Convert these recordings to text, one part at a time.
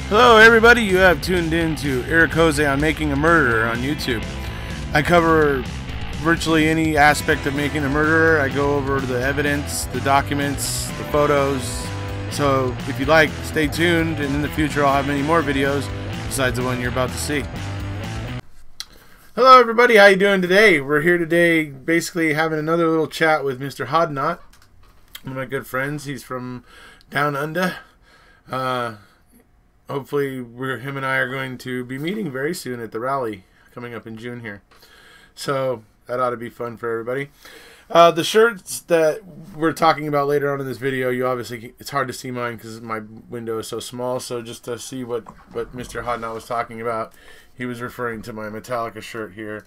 Hello everybody, you have tuned in to Eric Jose on Making a Murderer on YouTube. I cover virtually any aspect of making a murderer. I go over the evidence, the documents, the photos. So if you like, stay tuned, and in the future I'll have many more videos besides the one you're about to see. Hello everybody, how you doing today? We're here today basically having another little chat with Mr. Hoddinott, one of my good friends. He's from down under. Hopefully him and I are going to be meeting very soon at the rally coming up in June here. So that ought to be fun for everybody. The shirts that we're talking about later on in this video, it's hard to see mine because my window is so small. So just to see what Mr. Hoddinott was talking about, he was referring to my Metallica shirt here,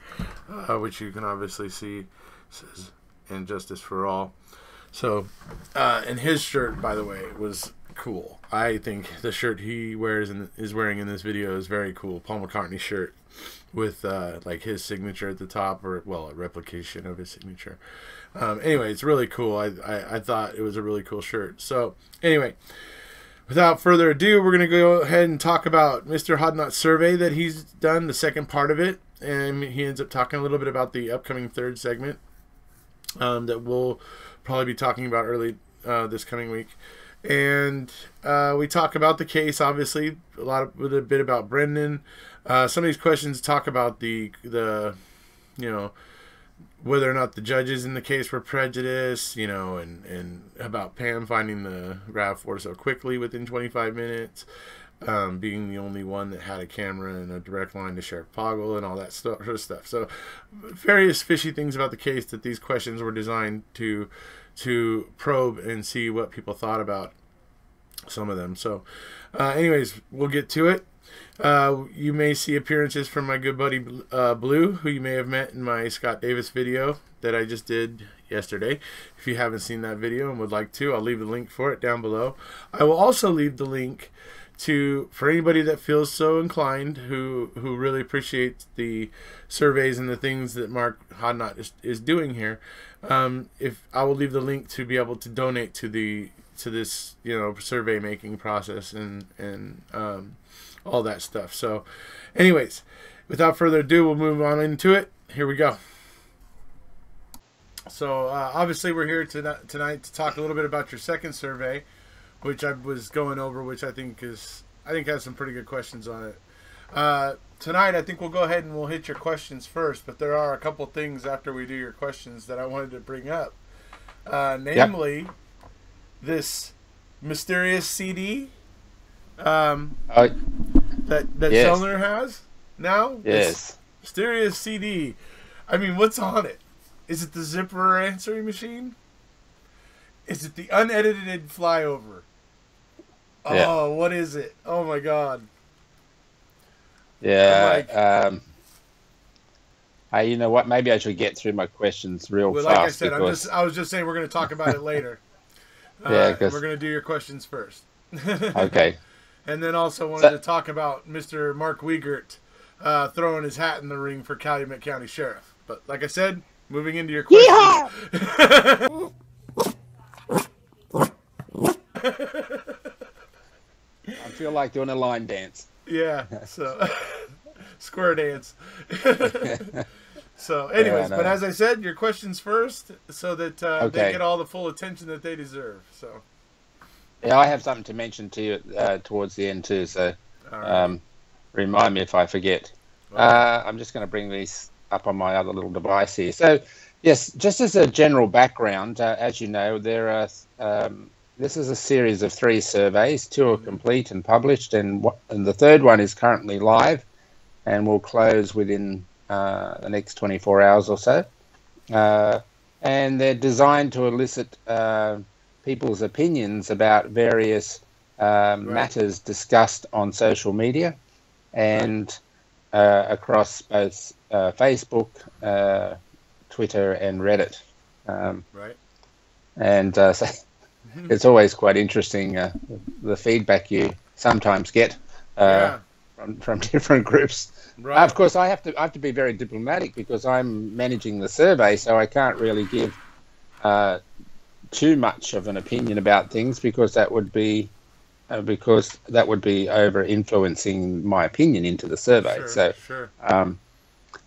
which you can obviously see says "And Justice for All." So, and his shirt, by the way, was cool. I think the shirt he wears and is wearing in this video is very cool. Paul McCartney shirt with like his signature at the top, or well, a replication of his signature. Anyway, it's really cool. I thought it was a really cool shirt. So anyway, without further ado, we're gonna go ahead and talk about Mr. Hoddinott's survey that he's done, the second part of it, and he ends up talking a little bit about the upcoming third segment that we'll probably be talking about early this coming week. And we talk about the case, obviously, with a bit about Brendan. Some of these questions talk about the whether or not the judges in the case were prejudiced, and about Pam finding the RAV4 so quickly within 25 minutes, being the only one that had a camera and a direct line to Sheriff Poggle and all that sort of stuff. So various fishy things about the case that these questions were designed to probe and see what people thought about some of them. So anyways, we'll get to it. You may see appearances from my good buddy Blue, who you may have met in my Scott Davis video that I just did yesterday. If you haven't seen that video and would like to, I'll leave the link for it down below. I will also leave the link for anybody that feels so inclined, who really appreciates the surveys and the things that Mark Hoddinott is doing here. If I will leave the link to be able to donate to this survey making process and all that stuff. So anyways, without further ado, we'll move on into it. Here we go. So obviously we're here tonight to talk a little bit about your second survey, which I was going over, which I think has some pretty good questions on it. Tonight, I think we'll go ahead and we'll hit your questions first, but there are a couple things after we do your questions that I wanted to bring up. Namely, this mysterious CD that yes. Sellner has now. Yes. This mysterious CD. I mean, what's on it? Is it the zipper answering machine? Is it the unedited flyover? Yeah. Oh, what is it? Oh my God. Yeah. You know what? Maybe I should get through my questions real fast. Like I said, I was just saying we're going to talk about it later. Yeah, we're going to do your questions first. Okay. And then also wanted to talk about Mr. Mark Wiegert throwing his hat in the ring for Calumet County Sheriff. But like I said, moving into your questions. I feel like doing a line dance. Yeah, so square dance. So anyways, but as I said, your questions first so that they get all the full attention that they deserve. So yeah, I have something to mention to you towards the end too, so remind me if I forget. Okay. I'm just going to bring these up on my other little device here. So yes, just as a general background, as you know, there are this is a series of 3 surveys. 2 are complete and published, and the third one is currently live and will close within the next 24 hours or so. And they're designed to elicit people's opinions about various matters discussed on social media and across both Facebook, Twitter, and Reddit. And so it's always quite interesting, the feedback you sometimes get from different groups. Right. Of course, I have to be very diplomatic because I'm managing the survey, so I can't really give too much of an opinion about things because that would be because that would be over influencing my opinion into the survey. Sure.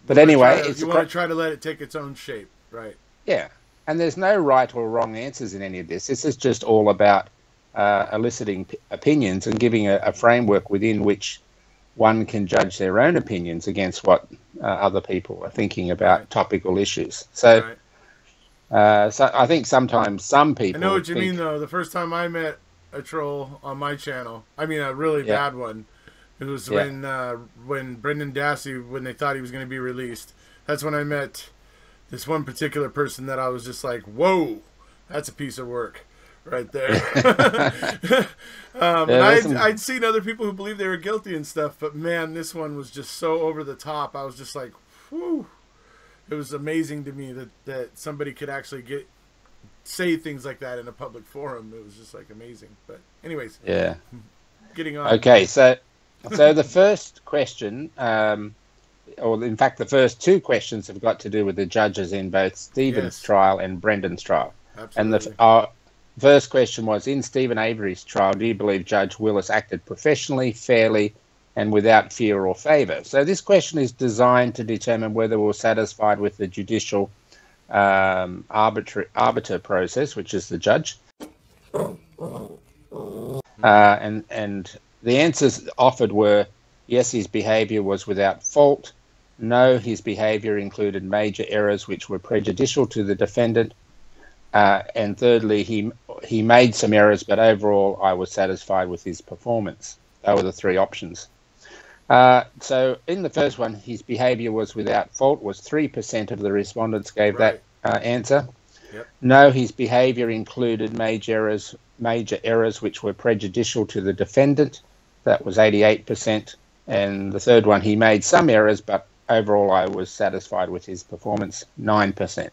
But anyway, you want to try to let it take its own shape, right? Yeah, and there's no right or wrong answers in any of this. This is just all about eliciting opinions and giving a framework within which one can judge their own opinions against what other people are thinking about topical issues. So, so I think sometimes some people. I know what you mean, though. The first time I met a troll on my channel, I mean a really bad one, it was when Brendan Dassey, when they thought he was going to be released. That's when I met this one particular person that I was just like, whoa, that's a piece of work right there. I'd seen other people who believed they were guilty and stuff, but man, this one was just so over the top. I was just like, whew. It was amazing to me that somebody could actually say things like that in a public forum. It was just like amazing. But anyways, getting on. Okay, so the first question, or in fact the first two questions have got to do with the judges in both Stephen's trial and Brendan's trial. Absolutely. And the first question was, in Stephen Avery's trial, do you believe Judge Willis acted professionally, fairly, and without fear or favour? So this question is designed to determine whether we're satisfied with the judicial arbiter process, which is the judge. And the answers offered were, yes, his behaviour was without fault. No, his behaviour included major errors which were prejudicial to the defendant. And thirdly, he made some errors, but overall I was satisfied with his performance. Those were the three options. So in the first one, his behaviour was without fault, was 3% of the respondents gave that answer. Yep. No, his behaviour included major errors which were prejudicial to the defendant. That was 88%. And the third one, he made some errors, but overall I was satisfied with his performance, 9%.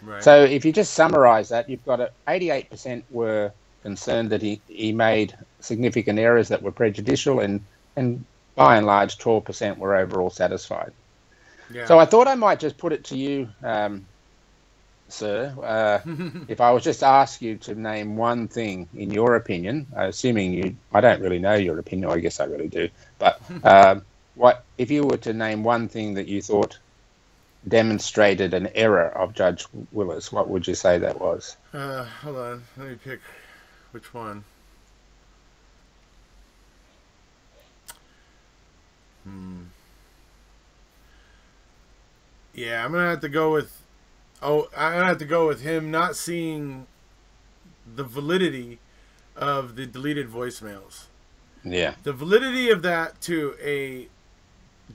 Right. So if you just summarise that, you've got 88% were concerned that he made significant errors that were prejudicial, and by and large 12% were overall satisfied. Yeah. So I thought I might just put it to you, sir, if I was just ask you to name one thing in your opinion, assuming I don't really know your opinion, I guess I really do, but what if you were to name one thing that you thought demonstrated an error of Judge Willis, what would you say that was? Hold on, let me pick which one. Yeah, I'm gonna have to go with him not seeing the validity of the deleted voicemails. Yeah. The validity of that to a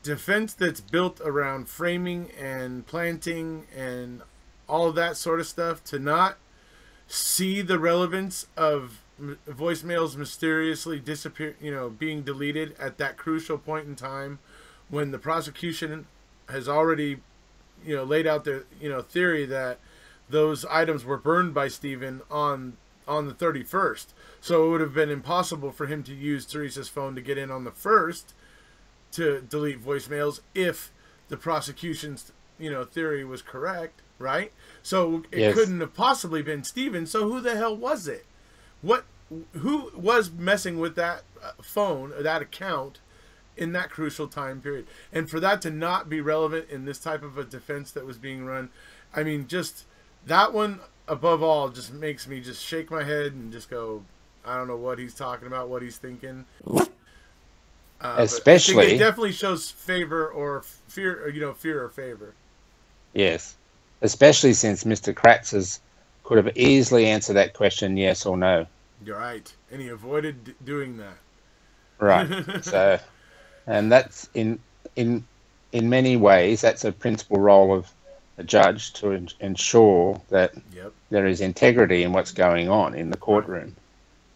defense that's built around framing and planting and all of that sort of stuff, to not see the relevance of voicemails mysteriously disappear, being deleted at that crucial point in time when the prosecution has already, laid out their, theory that those items were burned by Stephen on the 31st. So it would have been impossible for him to use Teresa's phone to get in on the 1st to delete voicemails if the prosecution's, theory was correct, right? So it couldn't have possibly been Stephen. So who the hell was it? Who was messing with that phone or that account in that crucial time period? And for that to not be relevant in this type of a defense that was being run, I mean, just that one above all just makes me just shake my head and just go, I don't know what he's talking about, what he's thinking. Especially, I think it definitely shows favor or fear, or fear or favor. Yes, especially since Mr. Kratz's could have easily answered that question, yes or no. You're right, and he avoided doing that. Right. So, and that's in many ways that's a principal role of a judge, to ensure that there is integrity in what's going on in the courtroom.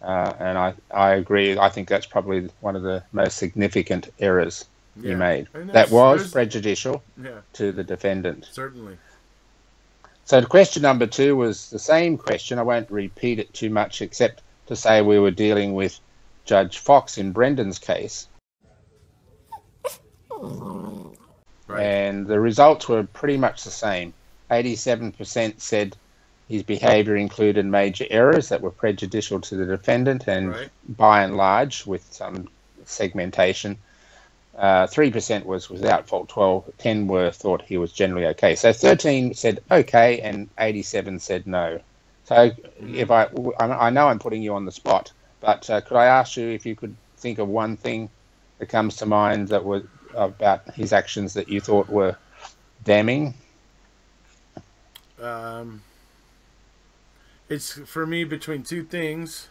And I agree. I think that's probably one of the most significant errors he made. That was prejudicial to the defendant. Certainly. So the question number 2 was the same question. I won't repeat it too much, except to say we were dealing with Judge Fox in Brendan's case. Right. And the results were pretty much the same. 87% said his behaviour included major errors that were prejudicial to the defendant, and Right. by and large, with some segmentation, 3% was without fault, 10 were thought he was generally okay. So 13 said okay, and 87 said no. So if I know I'm putting you on the spot, but could I ask you if you could think of one thing that comes to mind that was about his actions that you thought were damning? It's for me between two things.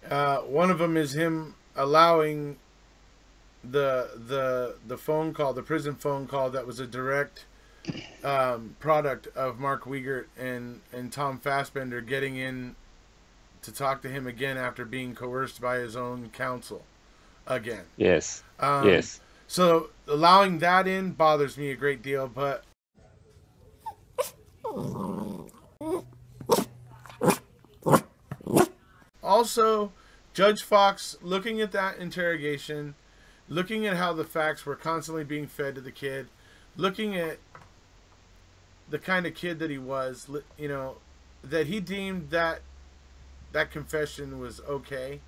One of them is him allowing the phone call, the prison phone call that was a direct product of Mark Wiegert and Tom Fassbender getting in to talk to him again after being coerced by his own counsel again. Yes. Yes. So allowing that in bothers me a great deal, but also Judge Fox looking at that interrogation, looking at how the facts were constantly being fed to the kid, looking at the kind of kid that he was, you know, that he deemed that confession was okay.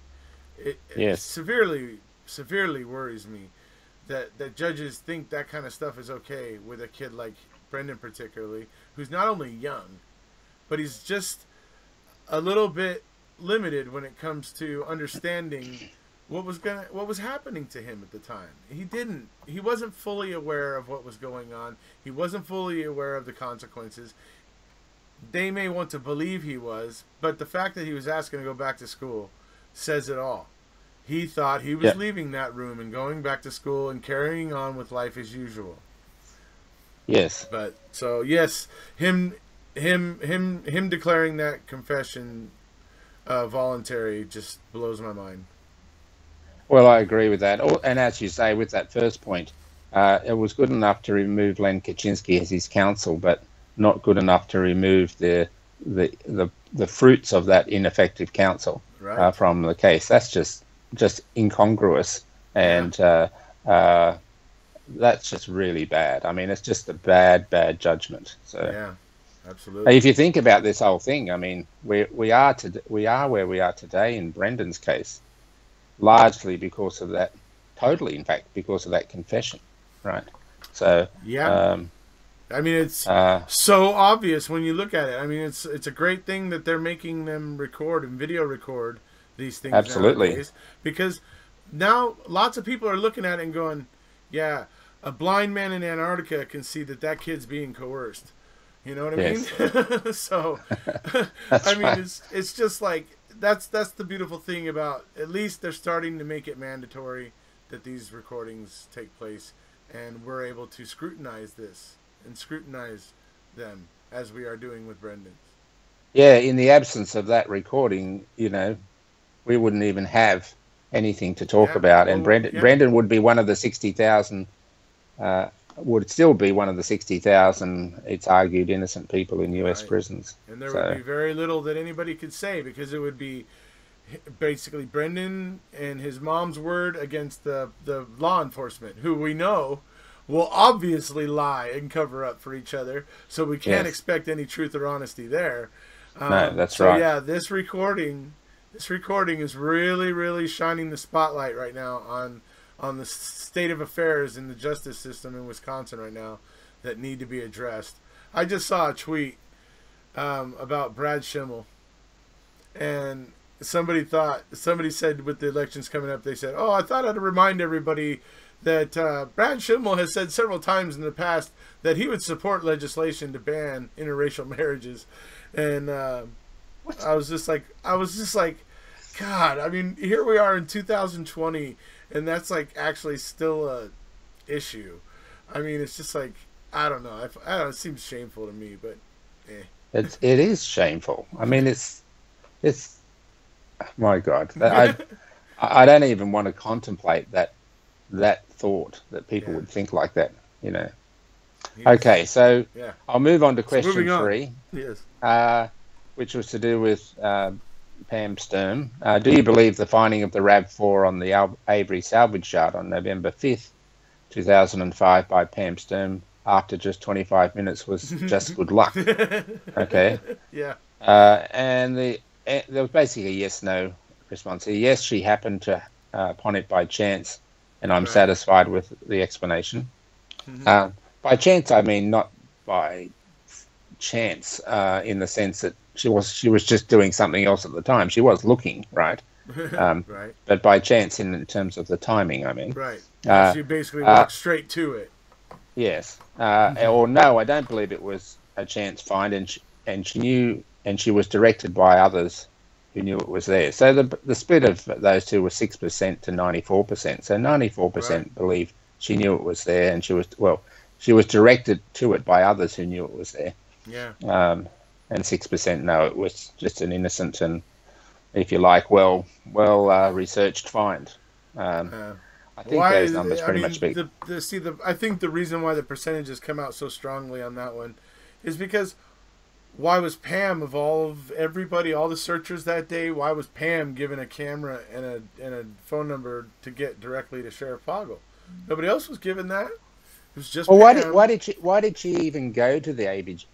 It severely worries me that judges think that kind of stuff is okay with a kid like Brendan, particularly, who's not only young, but he's just a little bit limited when it comes to understanding what was happening to him at the time. He wasn't fully aware of what was going on. He wasn't fully aware of the consequences. They may want to believe he was, but the fact that he was asking to go back to school says it all. He thought he was leaving that room and going back to school and carrying on with life as usual. Yes. But so yes, him declaring that confession voluntary just blows my mind. Well, I agree with that. And as you say, with that first point, it was good enough to remove Len Kaczynski as his counsel, but not good enough to remove the fruits of that ineffective counsel from the case. That's just incongruous, and that's just really bad. I mean, it's just a bad judgment. So yeah, absolutely. If you think about this whole thing, I mean, we are where we are today in Brendan's case, largely because of that. Totally, in fact, because of that confession, right? So yeah. I mean, it's so obvious when you look at it. I mean, it's a great thing that they're making them record and video record these things nowadays, because now lots of people are looking at it and going, yeah, a blind man in Antarctica can see that kid's being coerced. You know what I mean? So, I mean, it's just like, that's the beautiful thing about, at least they're starting to make it mandatory that these recordings take place, and we're able to scrutinize this and scrutinize them as we are doing with Brendan's. Yeah, in the absence of that recording, you know, we wouldn't even have anything to talk about. And Brendan would be one of the 60,000, would still be one of the 60,000, it's argued, innocent people in U.S. prisons. And there would be very little that anybody could say, because it would be basically Brendan and his mom's word against the law enforcement, who we know will obviously lie and cover up for each other, so we can't expect any truth or honesty there. No, that's right. So yeah, this recording is really, really shining the spotlight right now on the state of affairs in the justice system in Wisconsin right now that need to be addressed. I just saw a tweet about Brad Schimmel, and somebody said, with the elections coming up, they said, "Oh, I thought I'd remind everybody that Brad Schimmel has said several times in the past that he would support legislation to ban interracial marriages." And I was just like, God, I mean, here we are in 2020, and that's like actually still a issue. I mean, it's just like, I don't know. It seems shameful to me, but it is shameful. I mean, it's my God. I don't even want to contemplate that thought that people would think like that, you know. Okay, so I'll move on to question 3. Yes. Which was to do with Pam Sturm. Do you believe the finding of the RAV4 on the Avery salvage yard on November 5th, 2005 by Pam Sturm after just 25 minutes was just good luck. Okay. Yeah. And there was basically a yes/no response. Yes, she happened to upon it by chance, and I'm satisfied with the explanation. Mm-hmm. By chance, I mean not by chance, in the sense that she was just doing something else at the time. She was looking, right? Right. But by chance, in terms of the timing, I mean. Right. Yeah, she basically walked straight to it. Yes. Or no, I don't believe it was a chance find, and she knew, and she was directed by others who knew it was there. So the split of those two was 6% to 94%. So 94% believe she knew it was there, and she was directed to it by others who knew it was there. Yeah. And 6% no, it was just an innocent and, if you like, well researched find. I think those numbers pretty much speak. I think the reason why the percentages come out so strongly on that one is because why was Pam, of everybody, all the searchers that day, why was Pam given a camera and a phone number to get directly to Sheriff Poggle? Nobody else was given that. It was just Well, Pam. why did she even go to the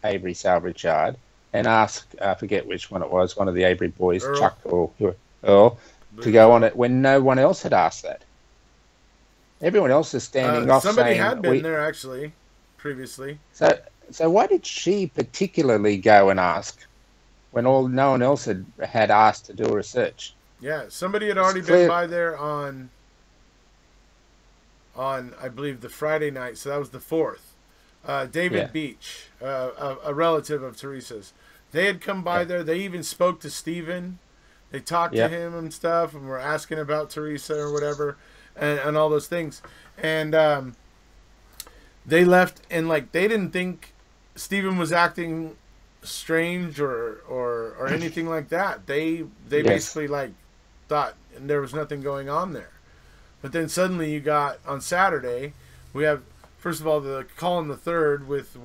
Avery salvage yard and ask, I forget which one it was, one of the Avery boys, Earl. Chuck or Earl, to go on it when no one else had asked that? Everyone else is standing off. Somebody had been there actually previously. So why did she particularly go and ask when no one else had asked to do a research? Yeah, somebody had already been by there on I believe the Friday night, so that was the 4th. David Beach, a relative of Teresa's. They had come by there. They even spoke to Stephen. They talked to him and stuff, and were asking about Teresa or whatever, and all those things. And they left, and like they didn't think Stephen was acting strange or anything like that. They basically like thought there was nothing going on there. But then suddenly you got on Saturday, we have first of all the Colin the Third with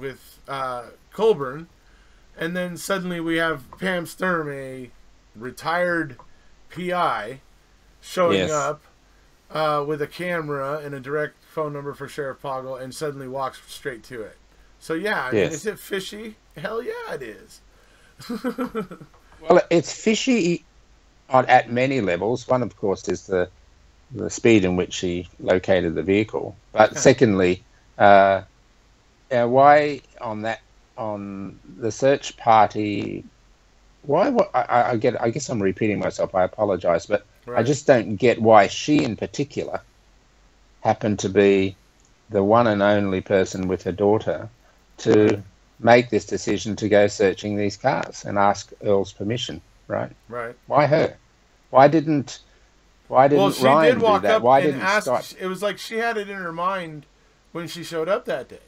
Colburn, and then suddenly we have Pam Sturm, a retired PI, showing up with a camera and a direct phone number for Sheriff Poggle, and suddenly walks straight to it. So yeah, I mean, is it fishy? Hell yeah, it is. Well, it's fishy at many levels. One, of course, is the speed in which she located the vehicle. But secondly, why on the search party? Why? I guess I'm repeating myself. I apologize, but I just don't get why she in particular happened to be the one and only person with her daughter to make this decision to go searching these cars and ask Earl's permission. Right. Why her? Why didn't she Ryan did walk do that? up Why and didn't ask. Scott? It was like she had it in her mind when she showed up that day.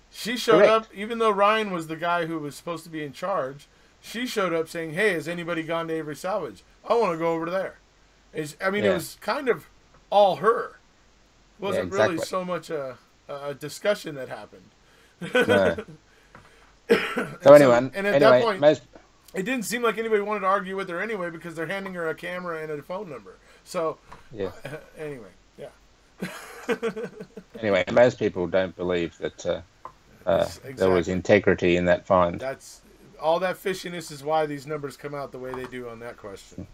She showed up, even though Ryan was the guy who was supposed to be in charge. She showed up saying, "Hey, has anybody gone to Avery Salvage? I want to go over there." It was kind of all her. It wasn't really so much a discussion that happened. No. That point, it didn't seem like anybody wanted to argue with her anyway because they're handing her a camera and a phone number. So, anyway, Anyway, most people don't believe that there was integrity in that find. That's all that fishiness is why these numbers come out the way they do on that question.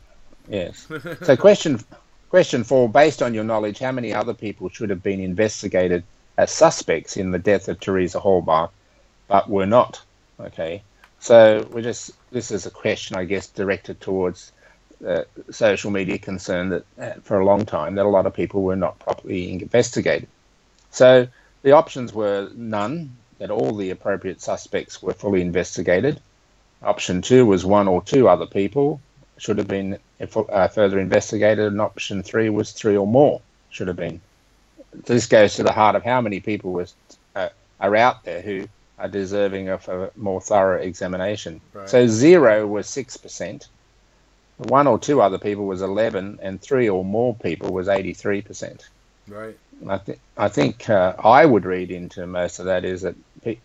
Yes. So question 4, based on your knowledge, how many other people should have been investigated as suspects in the death of Teresa Hallbar, but were not? Okay. So this is a question, I guess, directed towards social media concern that for a long time that a lot of people were not properly investigated. So the options were none, that all the appropriate suspects were fully investigated. Option 2 was 1 or 2 other people should have been further investigated, and option 3 was 3 or more should have been. This goes to the heart of how many people are out there who are deserving of a more thorough examination. So 0 was 6%, 1 or 2 other people was 11%, and 3 or more people was 83%. Right. I think I would read into most of that is that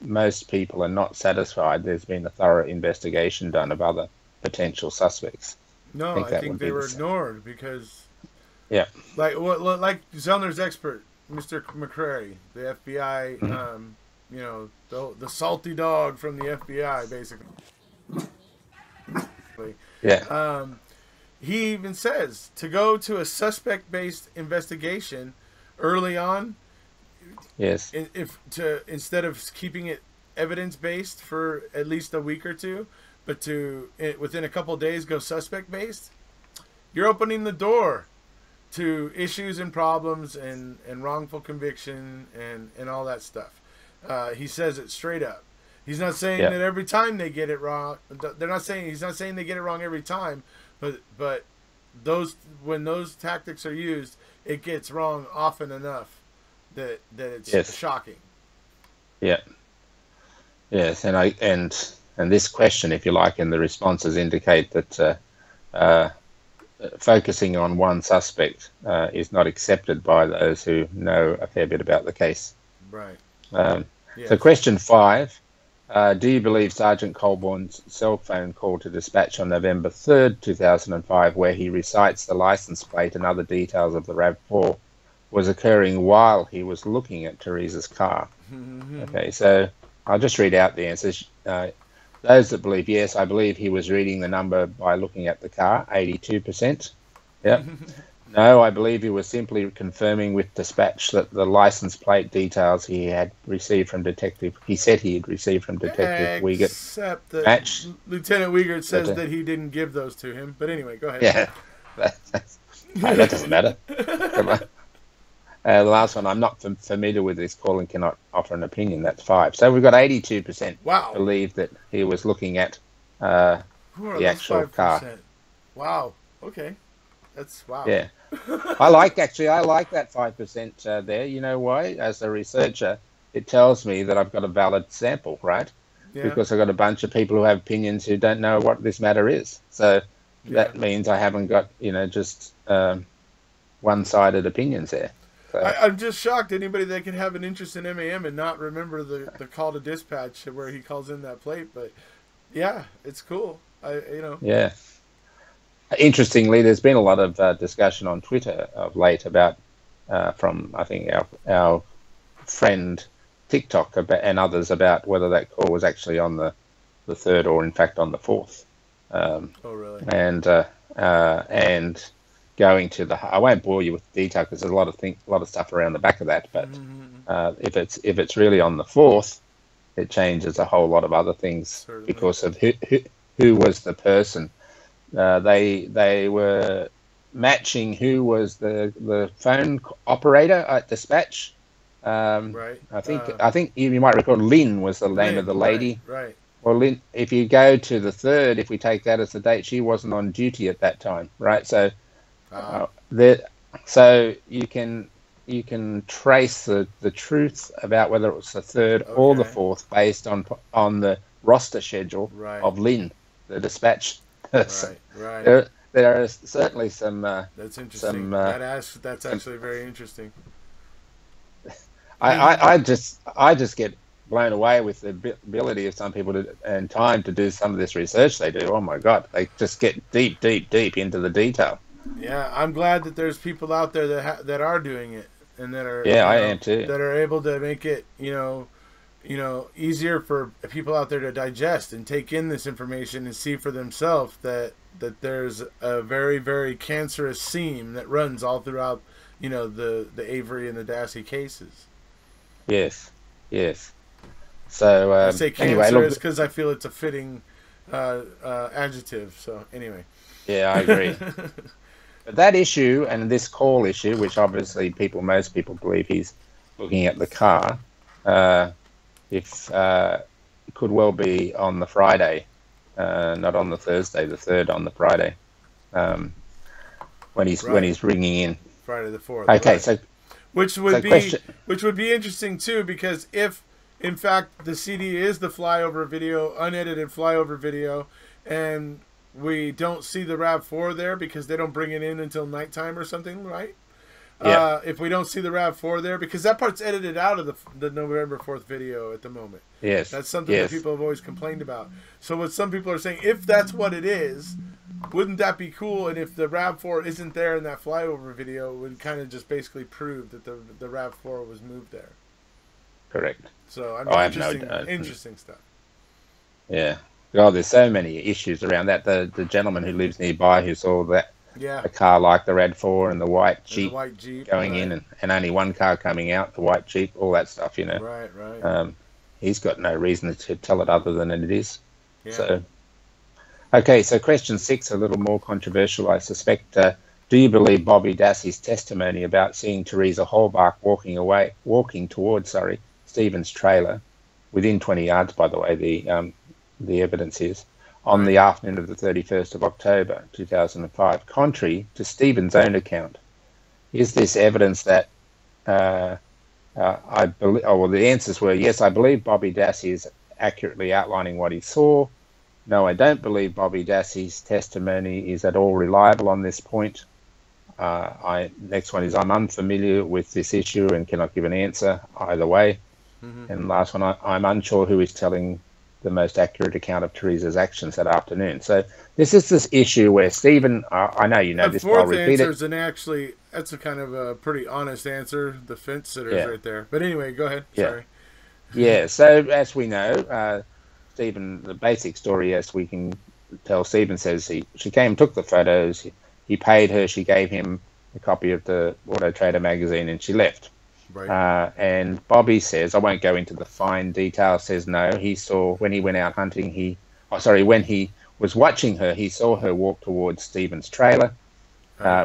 most people are not satisfied there's been a thorough investigation done of other potential suspects. No, I think they were ignored because, like Zellner's expert, Mr. McCrary, the FBI, you know, the salty dog from the FBI, basically. Yeah. He even says to go to a suspect-based investigation early on, Yes. if to instead of keeping it evidence-based for at least a week or two, but to within a couple of days go suspect-based, you're opening the door to issues and problems and wrongful conviction and all that stuff. He says it straight up. He's not saying Yeah. that every time they get it wrong. He's not saying they get it wrong every time, but when those tactics are used, it gets wrong often enough that it's Yes. shocking. Yeah. Yes, and this question, if you like, and the responses indicate that focusing on one suspect is not accepted by those who know a fair bit about the case. Right. Yes. So question 5, do you believe Sergeant Colborne's cell phone call to dispatch on November 3rd, 2005, where he recites the license plate and other details of the RAV4, was occurring while he was looking at Teresa's car? Okay, so I'll just read out the answers. Those that believe yes, I believe he was reading the number by looking at the car, 82%. Yep. No, I believe he was simply confirming with dispatch that the license plate details he had received from he said he had received from Detective Wiegert. Except that Lieutenant Wiegert says that he didn't give those to him. But anyway, go ahead. Yeah, that doesn't matter. Come on. The last one, I'm not familiar with this call and cannot offer an opinion. That's 5. So we've got 82% believe that he was looking at the actual 5%? Car. Wow. Okay. That's wow. Yeah. I like that 5% there. You know why? As a researcher, it tells me that I've got a valid sample, right? Yeah. Because I've got a bunch of people who have opinions who don't know what this matter is. So that means I haven't got, just one-sided opinions there. So. I'm just shocked anybody that can have an interest in MAM and not remember the call to dispatch where he calls in that plate. But yeah, it's cool. Yeah. Interestingly, there's been a lot of discussion on Twitter of late about from I think our friend TikTok and others about whether that call was actually on the 3rd or in fact on the 4th. Oh really? And going to I won't bore you with the detail because there's a lot of stuff around the back of that. But if it's really on the 4th, it changes a whole lot of other things. Certainly. Because of who was the person. They were matching who was the phone operator at dispatch. Right. I think you might recall Lynn was the name of the lady. Right. Well, Lynn, if you go to the 3rd, if we take that as the date, she wasn't on duty at that time, right? So, so you can trace the truth about whether it was the 3rd or the 4th based on the roster schedule of Lynn, the dispatch. Right. There are certainly some. That's interesting. That's actually very interesting. I just get blown away with the ability of some people and time to do some of this research they do. Oh my God, they just get deep into the detail. Yeah, I'm glad that there's people out there that are doing it and that are. Yeah, I am too. That are able to make it, easier for people out there to digest and take in this information and see for themselves that there's a very, very cancerous seam that runs all throughout, the Avery and the Dassey cases. Yes. So I say cancerous because I feel it's a fitting adjective. So anyway. Yeah, I agree. But that issue and this call issue, which obviously most people believe he's looking at the car, could well be on the Friday, not on the Thursday, the 3rd on the Friday, when he's ringing in. Friday the 4th. Okay, right. So which would be interesting too, because if in fact the CD is the flyover video, unedited flyover video, and we don't see the RAV4 there because they don't bring it in until nighttime or something, right? Yeah. If we don't see the RAV4 there, because that part's edited out of the November 4th video at the moment. Yes. That's something that people have always complained about. So what some people are saying, if that's what it is, wouldn't that be cool? And if the RAV4 isn't there in that flyover video, it would kind of just basically prove that the RAV4 was moved there. correct. So I mean, I have no interesting stuff. Yeah. God, there's so many issues around that. The gentleman who lives nearby who saw that Yeah, a car like the RAV4 and the white and the Jeep white Jeep going right. in and only one car coming out, the white Jeep, all that stuff, you know. Right. He's got no reason to tell it other than it is. Yeah. So, okay, so question 6, a little more controversial, I suspect. Do you believe Bobby Dassey's testimony about seeing Teresa Holbach walking towards Stephen's trailer, within 20 yards, by the way, the evidence is, on the afternoon of the 31st of October 2005, contrary to Stephen's own account? Is this evidence that I believe? Oh, well, the answers were yes, I believe Bobby Dassey is accurately outlining what he saw. No, I don't believe Bobby Dassey's testimony is at all reliable on this point. Next one is I'm unfamiliar with this issue and cannot give an answer either way. And last one, I'm unsure who is telling the most accurate account of Teresa's actions that afternoon. So this issue where Stephen, I know you know this, but I'll repeat it. That's a kind of a pretty honest answer. The fence sitter's right there. But anyway, go ahead. Yeah. Sorry. Yeah. So as we know, Stephen, the basic story, as we can tell, Stephen says she came, took the photos, he paid her, she gave him a copy of the Auto Trader magazine, and she left. Right. And Bobby says, I won't go into the fine details, says no, he saw when he went out hunting, when he was watching her, he saw her walk towards Stephen's trailer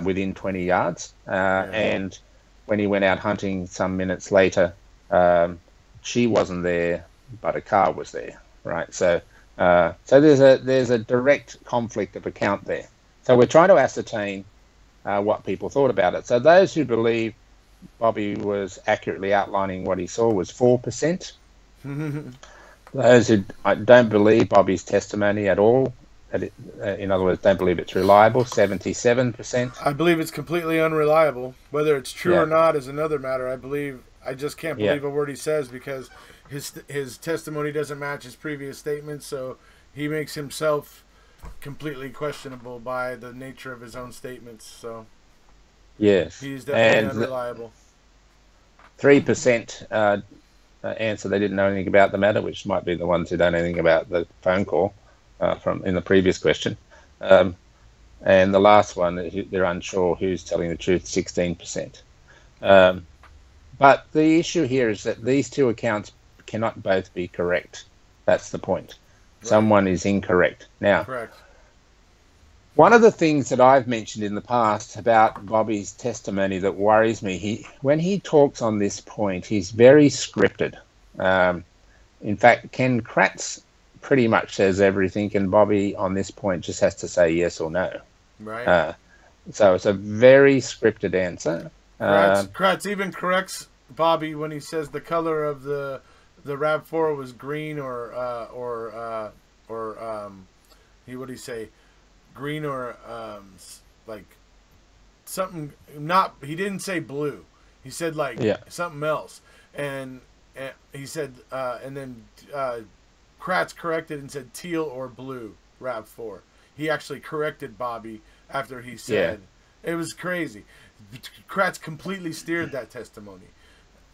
within 20 yards. And when he went out hunting some minutes later, she wasn't there, but a car was there, right? So there's a direct conflict of account there. So we're trying to ascertain what people thought about it. So those who believe Bobby was accurately outlining what he saw was 4%. Those who don't believe Bobby's testimony at all, in other words, don't believe it's reliable, 77%. I believe it's completely unreliable. Whether it's true or not is another matter. I just can't believe a word he says because his testimony doesn't match his previous statements, so he makes himself completely questionable by the nature of his own statements. So yes, he's definitely unreliable. 3% answer they didn't know anything about the matter, which might be the ones who don't know anything about the phone call from in the previous question. And the last one, they're unsure who's telling the truth, 16%. But the issue here is that these two accounts cannot both be correct. That's the point. Right. Someone is incorrect. Now, correct. One of the things that I've mentioned in the past about Bobby's testimony that worries me, when he talks on this point, he's very scripted. In fact, Ken Kratz pretty much says everything, and Bobby on this point just has to say yes or no. Right. So it's a very scripted answer. Kratz even corrects Bobby when he says the color of the RAV4 was green or what do you say? Green or like something not. He didn't say blue. He said like something else, and he said and then Kratz corrected and said teal or blue RAV4. He actually corrected Bobby after he said it was crazy. Kratz completely steered that testimony.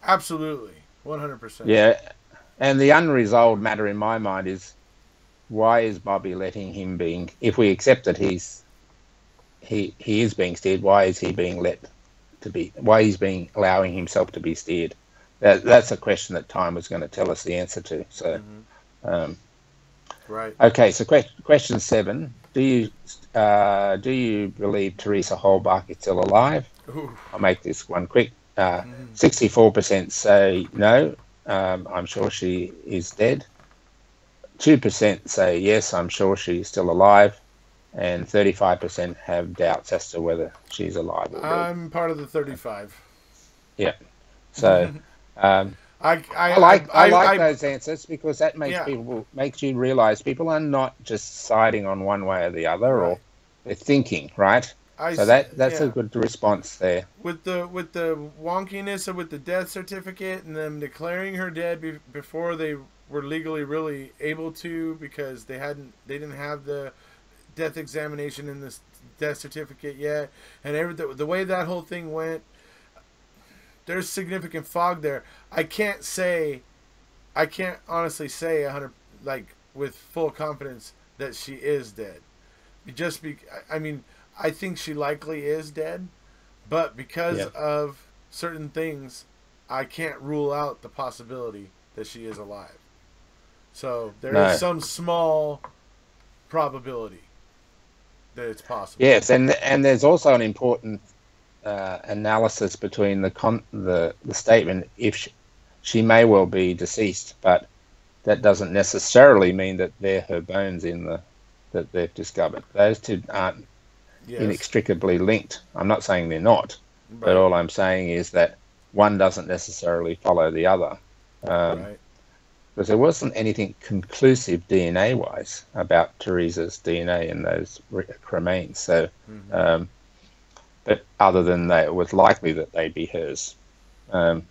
Absolutely, 100%. Yeah, and the unresolved matter in my mind is, why is Bobby letting him being? If we accept that he is being steered, why is he being let to be? Why he's being allowing himself to be steered? That's a question that time was going to tell us the answer to. So, right. Okay. So question 7: Do you believe Teresa Holbach is still alive? Ooh. I'll make this one quick. 64% say no. I'm sure she is dead. 2% say yes, I'm sure she's still alive, and 35% have doubts as to whether she's alive or dead. I'm part of the 35. Yeah. So I like those answers because that makes you realize people are not just siding on one way or the other, or they're thinking, right? So that's a good response there. With the wonkiness of with the death certificate and them declaring her dead before they were legally really able to, because they didn't have the death examination in this death certificate yet, and the way that whole thing went, there's significant fog there. I can't honestly say 100 like with full confidence that she is dead. I mean, I think she likely is dead, but because of certain things, I can't rule out the possibility that she is alive. So there is some small probability that it's possible. Yes, and there's also an important analysis between the statement if she may well be deceased, but that doesn't necessarily mean that they're her bones that they've discovered. Those two aren't inextricably linked. I'm not saying they're not, but all I'm saying is that one doesn't necessarily follow the other. Because there wasn't anything conclusive DNA-wise about Teresa's DNA in those remains. So, but other than that, it was likely that they'd be hers. So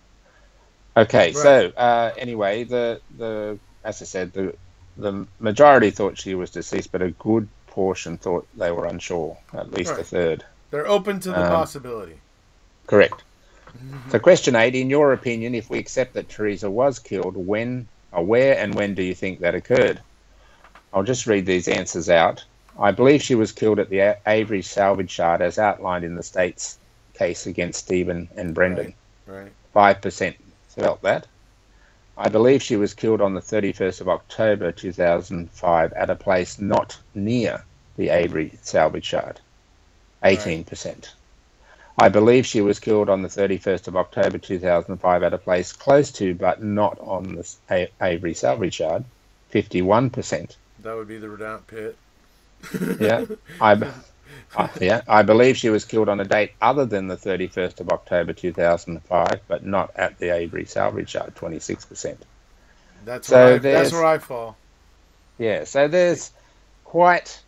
anyway, the as I said, the majority thought she was deceased, but a good portion thought they were unsure, at least a third. They're open to the possibility. Correct. So question 8, in your opinion, if we accept that Teresa was killed, where and when do you think that occurred? I'll just read these answers out. I believe she was killed at the Avery salvage yard as outlined in the state's case against Stephen and Brendan. 5% felt that. I believe she was killed on the 31st of October 2005 at a place not near the Avery salvage yard. 18%. I believe she was killed on the 31st of October 2005 at a place close to but not on the Avery salvage yard. 51%. That would be the Hoddinott pit. I believe she was killed on a date other than the 31st of October 2005, but not at the Avery salvage yard. 26%. That's where I fall. Yeah, so there's quite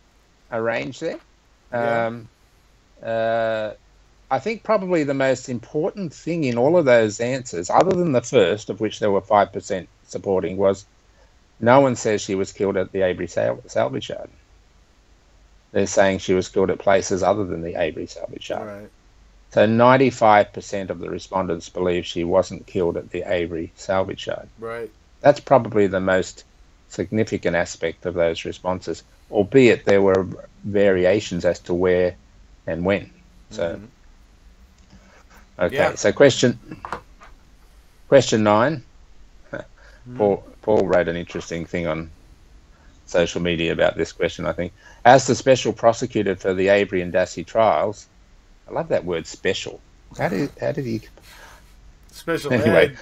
a range there. I think probably the most important thing in all of those answers, other than the first, of which there were 5% supporting, was no one says she was killed at the Avery salvage yard. They're saying she was killed at places other than the Avery salvage yard. Right. So 95% of the respondents believe she wasn't killed at the Avery salvage yard. Right. That's probably the most significant aspect of those responses, albeit there were variations as to where and when. So, so question 9. Paul wrote an interesting thing on social media about this question, I think. As the special prosecutor for the Avery and Dassey trials, I love that word special. How did he... Special anyway,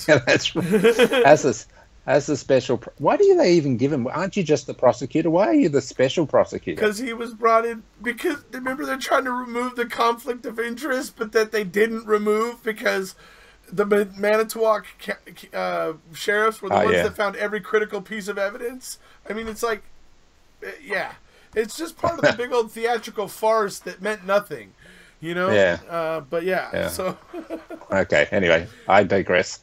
yeah, that's right. As the special... Why do they even give him... Aren't you just the prosecutor? Why are you the special prosecutor? Because he was brought in... Because, remember, they're trying to remove the conflict of interest, but that they didn't remove because the Manitowoc sheriffs were the ones that found every critical piece of evidence. I mean, it's like... It's just part of the big old theatrical farce that meant nothing. You know? Yeah. So... Okay, anyway, I digress.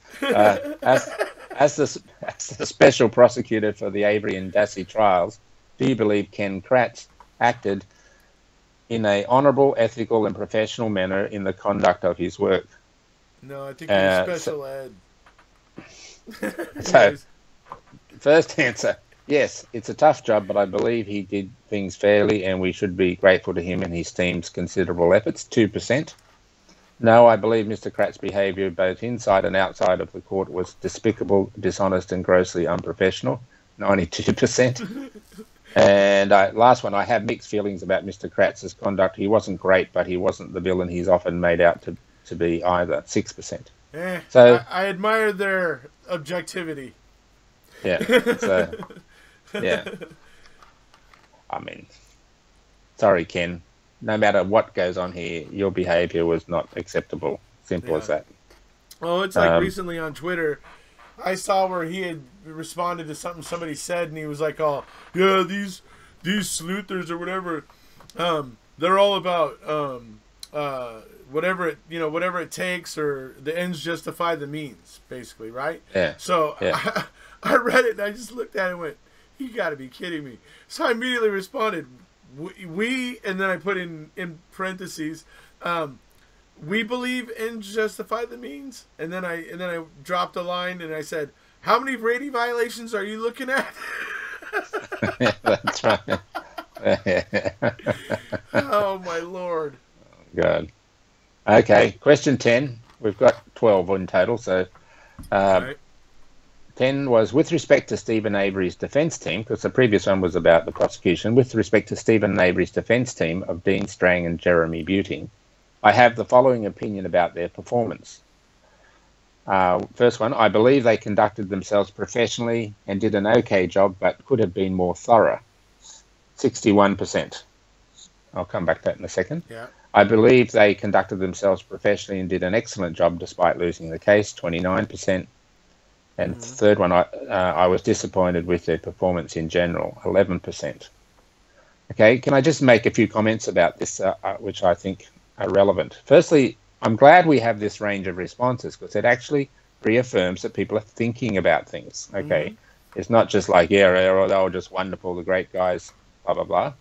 As the special prosecutor for the Avery and Dassey trials, do you believe Ken Kratz acted in an honourable, ethical and professional manner in the conduct of his work? No, I think it was special ed. So, first answer, yes, it's a tough job, but I believe he did things fairly and we should be grateful to him and his team's considerable efforts. 2%. No, I believe Mr. Kratz's behaviour both inside and outside of the court was despicable, dishonest and grossly unprofessional. 92%. And last one, I have mixed feelings about Mr. Kratz's conduct. He wasn't great, but he wasn't the villain he's often made out to be either. 6%. So I admire their objectivity. Yeah. So, yeah. I mean, sorry, Ken. No matter what goes on here, your behaviour was not acceptable. Simple as that. Oh, it's like recently on Twitter, I saw where he had responded to something somebody said, and he was like, "Oh, yeah, these sleuthers or whatever, they're all about whatever it takes, or the ends justify the means, basically, right?" Yeah. So I read it and I just looked at it and went, "You got to be kidding me!" So I immediately responded, "We," and then I put in parentheses, we believe in justify the means, and then I dropped a line and I said, how many Brady violations are you looking at? That's right. Oh my lord. Good. Okay, question 10. We've got 12 in total. So All uh, right. 10 was with respect to Stephen Avery's defence team, because the previous one was about the prosecution. With respect to Stephen Avery's defence team of Dean Strang and Jeremy Buting, I have the following opinion about their performance. First one, I believe they conducted themselves professionally and did an okay job, but could have been more thorough. 61%. I'll come back to that in a second. Yeah. I believe they conducted themselves professionally and did an excellent job despite losing the case, 29%. And third one, I was disappointed with their performance in general, 11%. Okay, can I just make a few comments about this, which I think are relevant? Firstly, I'm glad we have this range of responses because it actually reaffirms that people are thinking about things. Okay, it's not just like, yeah, they were just wonderful, the great guys, blah, blah, blah.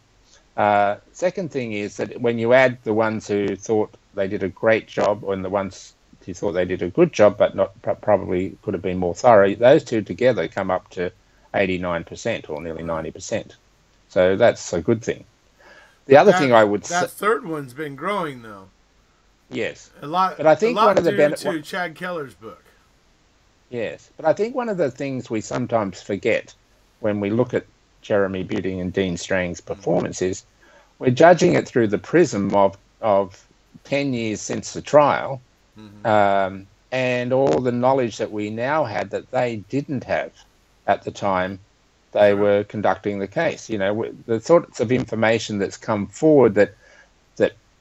Second thing is that when you add the ones who thought they did a great job and the ones who thought they did a good job but not probably could have been more thorough, those two together come up to 89% or nearly 90%. So that's a good thing. The other thing I would say, that third one's been growing though. yes, A lot, but I think a lot one of the due to Chad Keller's book. Yes, but I think one of the things we sometimes forget when we look at Jeremy Buting and Dean Strang's performance is we're judging it through the prism of 10 years since the trial, and all the knowledge that we now had that they didn't have at the time they were conducting the case. You know, the sorts of information that's come forward that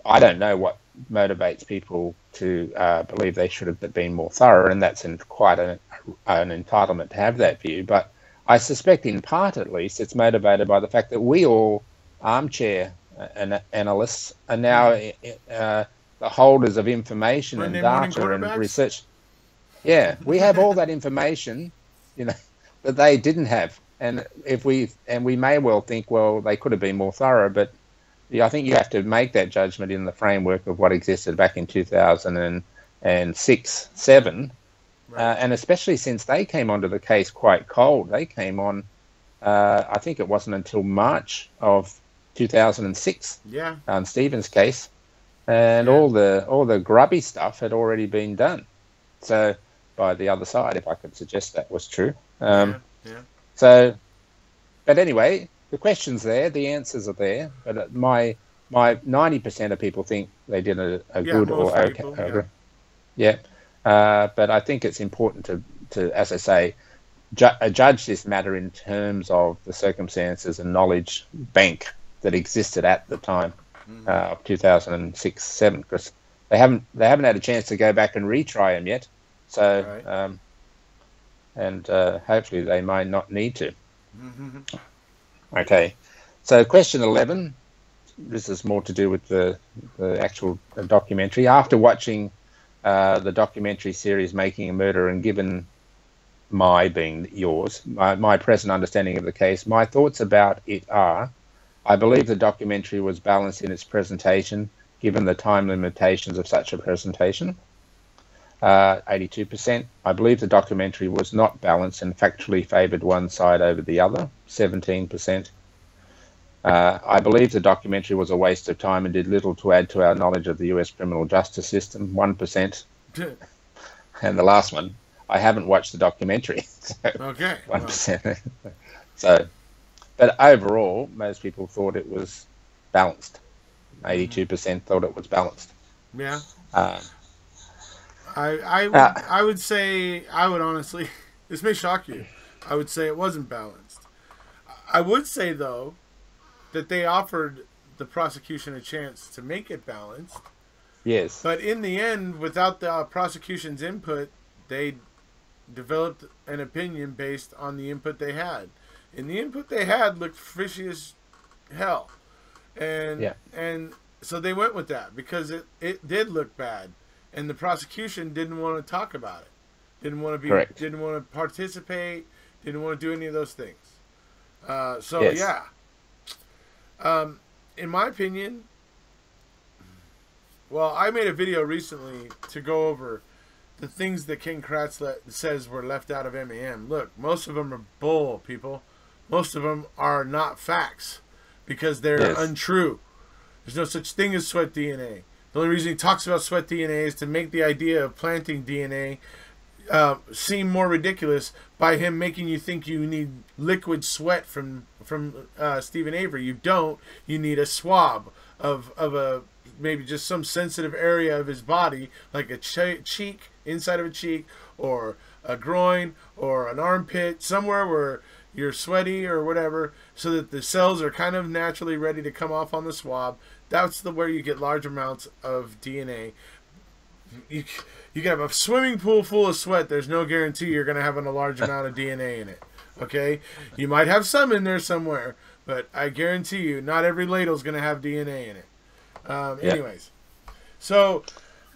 I don't know what motivates people to believe they should have been more thorough, and that's quite an entitlement to have that view. But I suspect, in part at least, it's motivated by the fact that we all armchair analysts are now the holders of information and data and research. Yeah, we have all that information, you know, that they didn't have, and we may well think, well, they could have been more thorough, but I think you have to make that judgment in the framework of what existed back in 2006, 7, and especially since they came onto the case quite cold. They came on, I think it wasn't until March of 2006 on Stephen's case, and all the grubby stuff had already been done. So by the other side, if I could suggest that was true. So, but anyway, the question's there, the answers are there, but my 90% of people think they did a good or okay. But I think it's important to as I say, judge this matter in terms of the circumstances and knowledge bank that existed at the time of 2006-7, because they haven't had a chance to go back and retry them yet. So, hopefully they might not need to. Okay, so question 11, this is more to do with the actual documentary. After watching the documentary series Making a Murder and given my present understanding of the case, my thoughts about it are, I believe the documentary was balanced in its presentation, given the time limitations of such a presentation. 82%. I believe the documentary was not balanced and factually favoured one side over the other, 17%. I believe the documentary was a waste of time and did little to add to our knowledge of the US criminal justice system, 1%. And the last one, I haven't watched the documentary, so 1%. Wow. So, but overall, most people thought it was balanced. 82% thought it was balanced. Yeah. I would say, I would honestly, this may shock you, I would say it wasn't balanced. I would say, though, that they offered the prosecution a chance to make it balanced. Yes. But in the end, without the prosecution's input, they developed an opinion based on the input they had. And the input they had looked fishy as hell. And so they went with that because it did look bad. And the prosecution didn't want to talk about it. Didn't want to participate, didn't want to do any of those things. In my opinion, Well, I made a video recently to go over the things that Ken Kratz says were left out of MAM. Look, most of them are bull, people. Most of them are not facts because they're untrue. There's no such thing as sweat DNA. The only reason he talks about sweat DNA is to make the idea of planting DNA seem more ridiculous by him making you think you need liquid sweat from Stephen Avery. You don't. You need a swab of a maybe just some sensitive area of his body, like a cheek, inside of a cheek, or a groin, or an armpit, somewhere where you're sweaty or whatever, so that the cells are kind of naturally ready to come off on the swab. That's where you get large amounts of DNA. You can have a swimming pool full of sweat. There's no guarantee you're going to have a large amount of DNA in it. Okay? You might have some in there somewhere, but I guarantee you not every ladle is going to have DNA in it. Anyways, so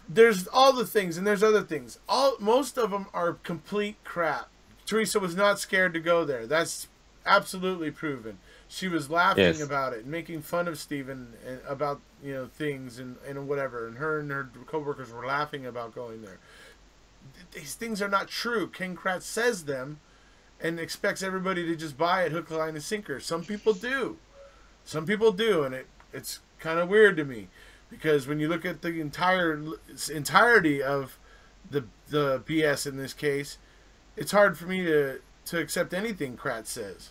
there's all the things, and there's other things. Most of them are complete crap. Teresa was not scared to go there. That's absolutely proven. She was laughing about it and making fun of Stephen and about things and whatever. And her coworkers were laughing about going there. These things are not true. Ken Kratz says them and expects everybody to just buy it hook, line, and sinker. Some people do. Some people do, and it's kind of weird to me because when you look at the entirety of the BS in this case, it's hard for me to accept anything Kratz says.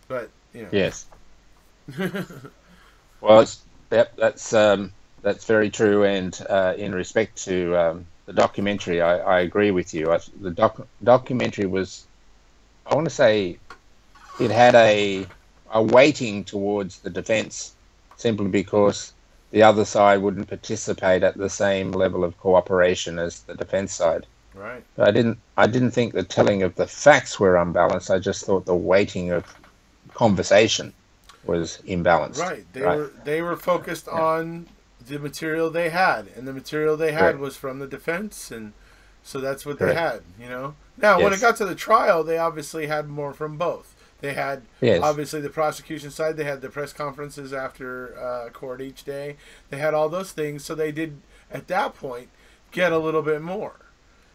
But yes. Well, that's very true. And in respect to the documentary, I agree with you. The documentary was, I want to say, it had a weighting towards the defence simply because the other side wouldn't participate at the same level of cooperation as the defence side. Right. But I didn't think the telling of the facts were unbalanced. I just thought the weighting of conversation was imbalanced. Right. They were focused on the material they had, and the material they had was from the defense, and so that's what they had. Now when it got to the trial, they obviously had more from both. They had obviously the prosecution side. They had the press conferences after court each day. They had all those things, so they did at that point get a little bit more.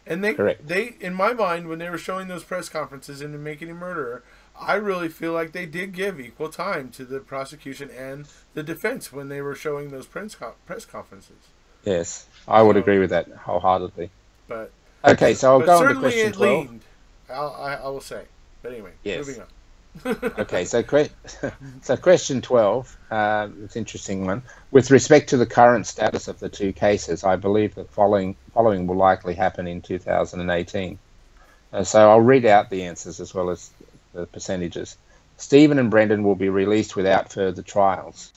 And they in my mind, when they were showing those press conferences into Making a Murderer, I really feel like they did give equal time to the prosecution and the defense when they were showing those press conferences. Yes, I would agree with that wholeheartedly. But okay, so I'll go on to question 12. Leaned, I will say. But anyway, moving on. Okay, so question 12, it's an interesting one. With respect to the current status of the two cases, I believe the following will likely happen in 2018. So I'll read out the answers as well as the percentages. Stephen and Brendan will be released without further trials.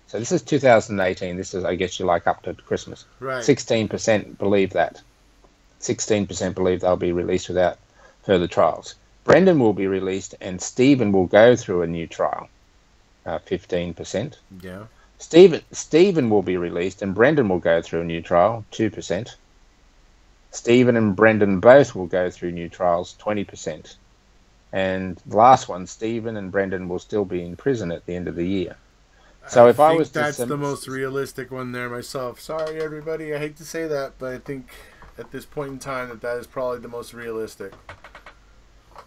So this is 2018. This is, I guess, up to Christmas. Right. 16% believe that. 16% believe they'll be released without further trials. Brendan will be released and Stephen will go through a new trial. 15%. Yeah. Stephen will be released and Brendan will go through a new trial. 2%. Stephen and Brendan both will go through new trials. 20%. And the last one, Stephen and Brendan will still be in prison at the end of the year. So if I was to that's the most realistic one there myself. Sorry, everybody. I hate to say that, but I think at this point in time that is probably the most realistic.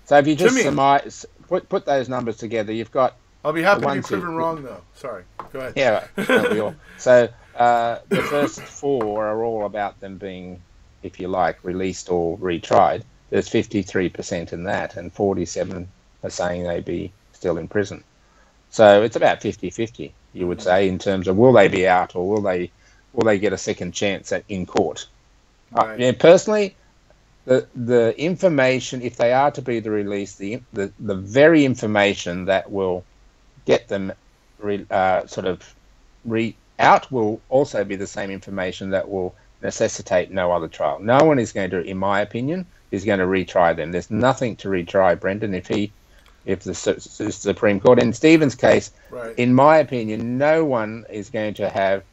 So if you just surmise, put those numbers together, you've got... I'll be happy to be proven wrong, though. Sorry. Go ahead. Yeah. So the first four are all about them being, if you like, released or retried. There's 53% in that, and 47% are saying they be still in prison. So it's about 50-50, you would say, in terms of will they be out or will they get a second chance in court. Right. Personally, the information, if they are to be released, the very information that will get them out will also be the same information that will necessitate no other trial. No one is going to, in my opinion, is going to retry them. There's nothing to retry Brendan if the Supreme Court. In Stephen's case, in my opinion, no one is going to have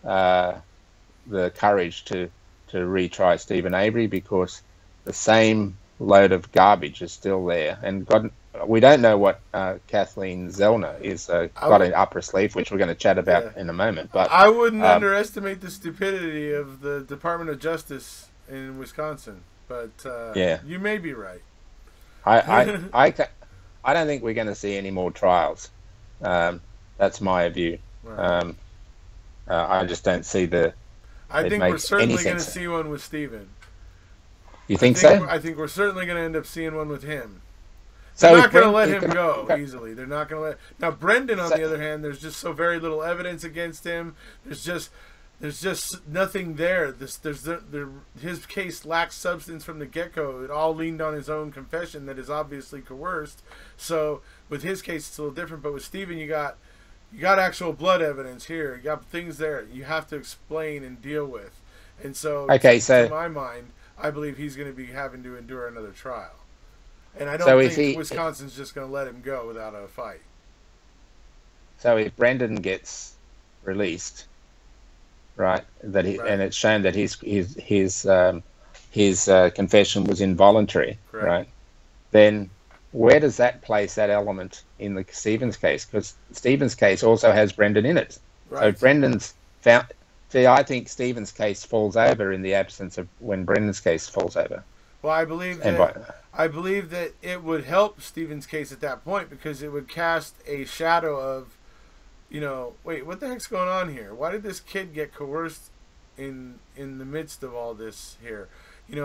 the courage to retry Stephen Avery because the same load of garbage is still there. And God, we don't know what Kathleen Zellner is got in upper sleeve, which we're going to chat about in a moment. But I wouldn't underestimate the stupidity of the Department of Justice in Wisconsin. But you may be right. I don't think we're going to see any more trials. That's my view. Right. I just don't see I think we're certainly going to see one with Stephen. You think so? I think we're certainly going to end up seeing one with him. So they're not going to let him go easily. They're not going to let. Now Brendan, on the other hand, there's just so very little evidence against him. There's just nothing there. His case lacks substance from the get-go. It all leaned on his own confession that is obviously coerced. So with his case, it's a little different. But with Stephen, you got actual blood evidence here. You got things there you have to explain and deal with. And so, in my mind, I believe he's going to be having to endure another trial. And I don't think Wisconsin's just going to let him go without a fight. So if Brendan gets released, right, and it's shown that his confession was involuntary, correct, right, then where does that place that element in the Stevens case? Because Stevens case also has Brendan in it. Right. So if Brendan's found. See, I think Stephen's case falls over in the absence of when Brendan's case falls over. Well, I believe that it would help Stephen's case at that point because it would cast a shadow of, wait, what the heck's going on here? Why did this kid get coerced in the midst of all this here?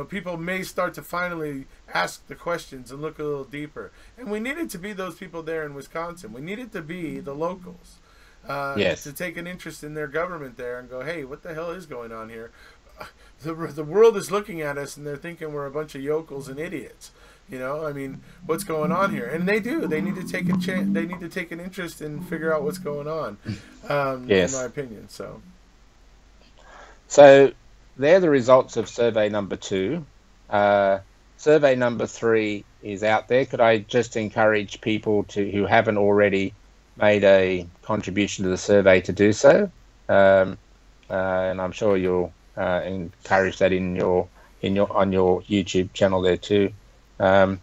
People may start to finally ask the questions and look a little deeper. And we needed to be those people there in Wisconsin. We needed to be the locals. To take an interest in their government there and go, hey, what the hell is going on here? The world is looking at us and they're thinking we're a bunch of yokels and idiots. What's going on here? And they do. They need to take a chance. They need to take an interest and figure out what's going on. In my opinion. So they're the results of survey number 2. Survey number 3 is out there. Could I just encourage people who haven't already made a contribution to the survey to do so, and I'm sure you'll encourage that on your YouTube channel there too. So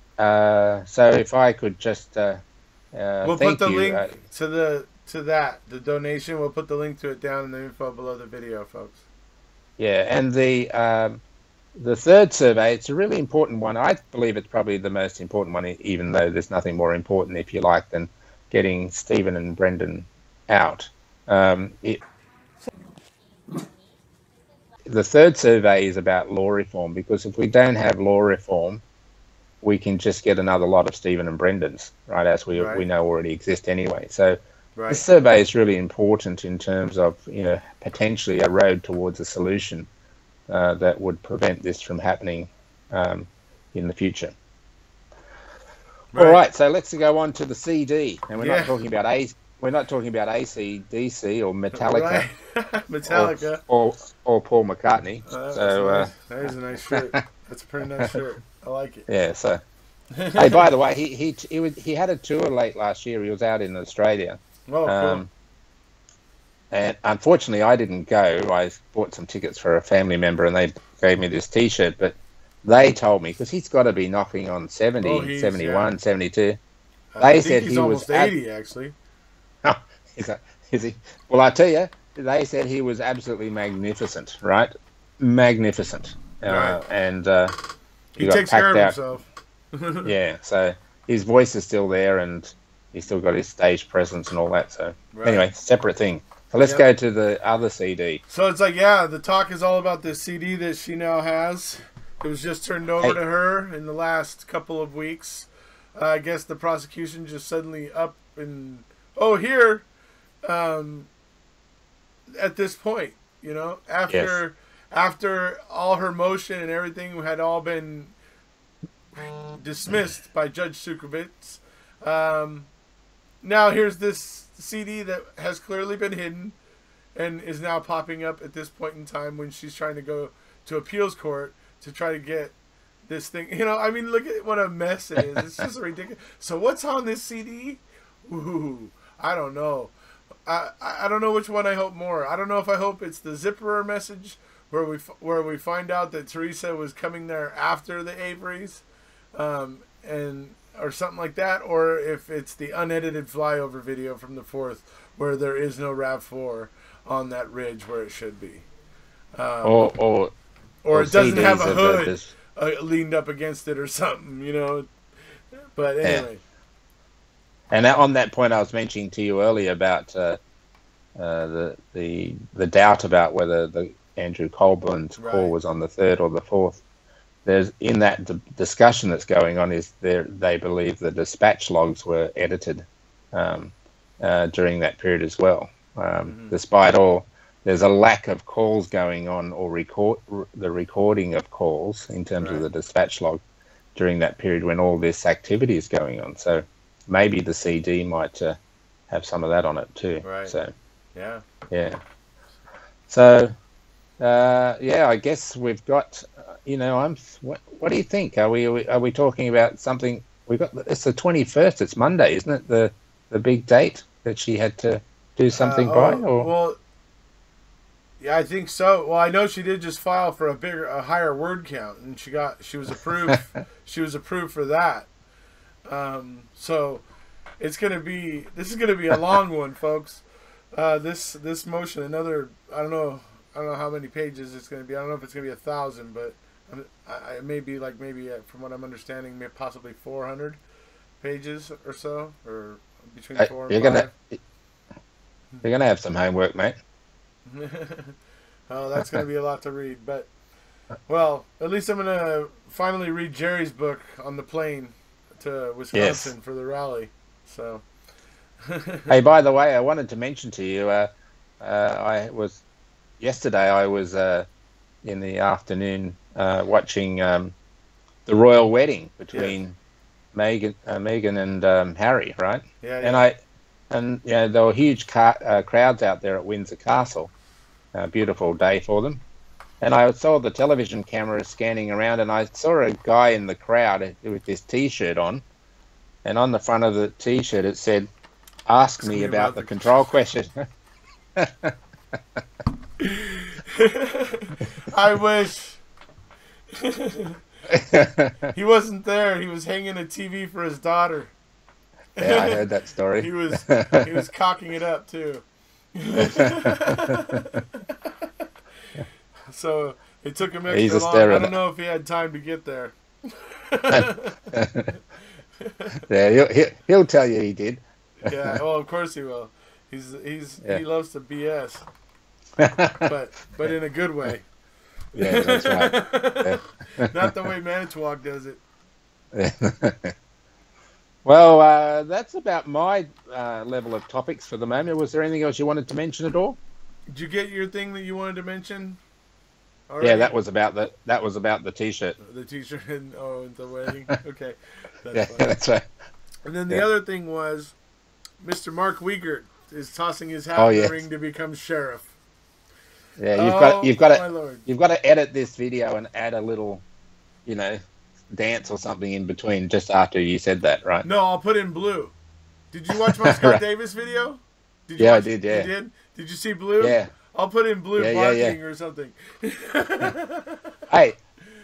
if I could just we'll put the link to the donation. We'll put the link to it down in the info below the video, folks. Yeah, and the third survey, it's a really important one. I believe it's probably the most important one, even though there's nothing more important, if you like, than getting Stephen and Brendan out. The third survey is about law reform, because if we don't have law reform, we can just get another lot of Stephen and Brendans, right, as we know already exist anyway. So this survey is really important in terms of, potentially a road towards a solution that would prevent this from happening in the future. All right, so let's go on to the CD, and we're not talking about AC/DC or Metallica, Metallica, or Paul McCartney. There's a nice shirt. That's a pretty nice shirt. I like it. Yeah. So, hey, by the way, he had a tour late last year. He was out in Australia. Oh, cool. And unfortunately, I didn't go. I bought some tickets for a family member, and they gave me this T-shirt. But they told me, because he's got to be knocking on 70, 71, 72. They said he's almost 80, actually. Oh, is he? Well, I tell you, they said he was absolutely magnificent, right? Magnificent. And he takes care of himself. Yeah, so his voice is still there, and he's still got his stage presence and all that. So anyway, separate thing. So let's go to the other CD. So it's like, the talk is all about this CD that she now has. It was just turned over to her in the last couple of weeks. I guess the prosecution just suddenly up and, here, at this point, after all her motion and everything had all been dismissed by Judge Sukovitz. Now here's this CD that has clearly been hidden and is now popping up at this point in time when she's trying to go to appeals court to try to get this thing. Look at what a mess it is. It's just ridiculous. So what's on this CD? Ooh, I don't know. I don't know which one I hope more. I don't know if I hope it's the Zipperer message where we find out that Teresa was coming there after the Averys, and or something like that, or if it's the unedited flyover video from the 4th where there is no RAV4 on that ridge where it should be, or it doesn't have a hood leaned up against it or something, you know. But anyway. Yeah. And on that point, I was mentioning to you earlier about the doubt about whether the Andrew Colburn's call was on the 3rd or the 4th. There's in that discussion that's going on is they believe the dispatch logs were edited during that period as well. Despite all, there's a lack of calls going on or the recording of calls in terms of the dispatch log during that period when all this activity is going on. So maybe the CD might have some of that on it too. Right. So yeah. So I guess we've got. What do you think? Are we talking about something? It's the 21st. It's Monday, isn't it? The big date that she had to do something by. Or? Well, yeah, I think so. Well, I know she did just file for a higher word count, and she was approved. She was approved for that. So this is gonna be a long one, folks. This motion, another, I don't know how many pages it's gonna be. I don't know if it's gonna be 1,000, but it may be from what I'm understanding, maybe possibly 400 pages or so, or between 4 and 5. You're gonna have some homework, mate. Oh, that's gonna be a lot to read. But well, at least I'm gonna finally read Jerry's book on the plane to Wisconsin for the rally. So. Hey, by the way, I wanted to mention to you, yesterday I was in the afternoon watching the royal wedding between Meghan and Harry, right? Yeah. And there were huge crowds out there at Windsor Castle. A beautiful day for them. And I saw the television camera scanning around, and I saw a guy in the crowd with this T-shirt on, and on the front of the T-shirt it said, "Ask me about the control question." I wish. He wasn't there. He was hanging a TV for his daughter. Yeah, I heard that story. He was cocking it up too. So it took him extra long. I don't know if he had time to get there. Yeah, he'll tell you he did. Yeah, well, of course he will. He loves to BS, but in a good way. Yeah, that's right. Yeah. Not the way Manitowoc does it. Well, that's about my level of topics for the moment. Was there anything else you wanted to mention at all? Did you get your thing that you wanted to mention already? Yeah, that was about the T-shirt. The T-shirt and the wedding. Okay, that's fine. That's right. And then the other thing was, Mr. Mark Wiegert is tossing his hat in the ring to become sheriff. Yeah, you've got to edit this video and add a little, dance or something in between just after you said that, right? No, I'll put in blue. Did you watch my Scott Davis video? I did. Yeah. You did? Did you see blue? Yeah. I'll put in blue barking or something. Hey,